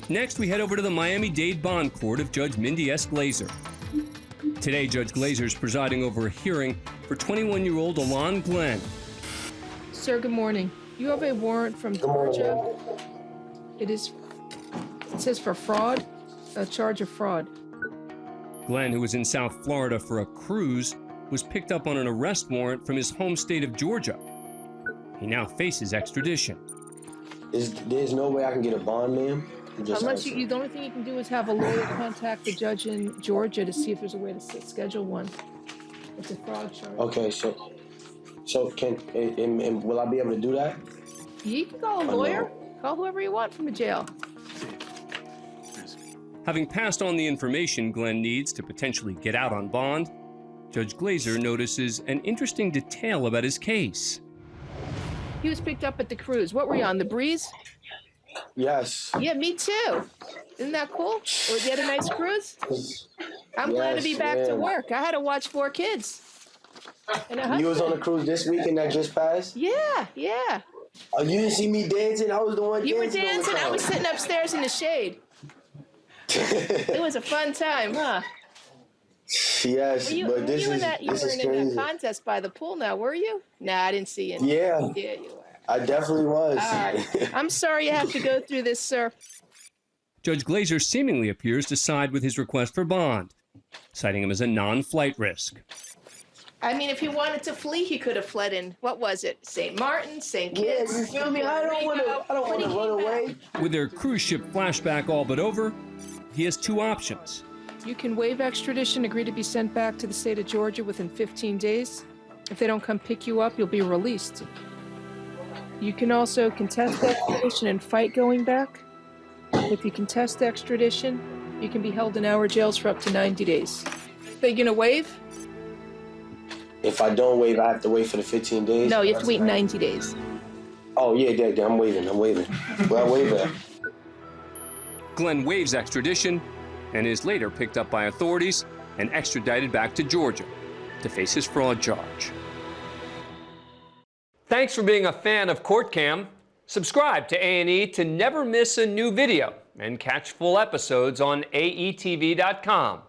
Next, we head over to the Miami-Dade Bond Court of Judge Mindy S. Glazer. Today, Judge Glazer is presiding over a hearing for 21-year-old Alon Glenn. Sir, good morning. You have a warrant from Georgia. It says for fraud, a charge of fraud. Glenn, who was in South Florida for a cruise, was picked up on an arrest warrant from his home state of Georgia. He now faces extradition. There's no way I can get a bond, ma'am? Unless the only thing you can do is have a lawyer contact the judge in Georgia to see if there's a way to schedule one. It's a fraud charge. Okay, so will I be able to do that? You can call a lawyer. No? Call whoever you want from the jail. Having passed on the information Glenn needs to potentially get out on bond, Judge Glazer notices an interesting detail about his case. He was picked up at the cruise. What were you on, the Breeze? Yes. Yeah, me too. Isn't that cool? Or you had a nice cruise? I'm glad to be back to work. I had to watch 4 kids. And you was on a cruise this weekend that just passed? Yeah. Oh, you didn't see me dancing? I was the one dancing. You were dancing. I was sitting upstairs in the shade. It was a fun time, huh? Yes, you were in a contest by the pool now, were you? Nah, I didn't see you. Yeah. Yeah, you were. I definitely was. All right. I'm sorry you have to go through this, sir. Judge Glazer seemingly appears to side with his request for bond, citing him as a non-flight risk. I mean, if he wanted to flee, he could have fled in, what was it, St. Martin, St. Kitts? Yeah, you feel me? I don't want to run away. With their cruise ship flashback all but over, he has 2 options. You can waive extradition, agree to be sent back to the state of Georgia within 15 days. If they don't come pick you up, you'll be released. You can also contest extradition and fight going back. If you contest extradition, you can be held in our jails for up to 90 days. Are you going to waive? If I don't waive, I have to wait for the 15 days? No, you have to wait 90 days. Oh, yeah, I'm waiving. Well, I waive that. Glenn waives extradition and is later picked up by authorities and extradited back to Georgia to face his fraud charge. Thanks for being a fan of Court Cam. Subscribe to A&E to never miss a new video and catch full episodes on aetv.com.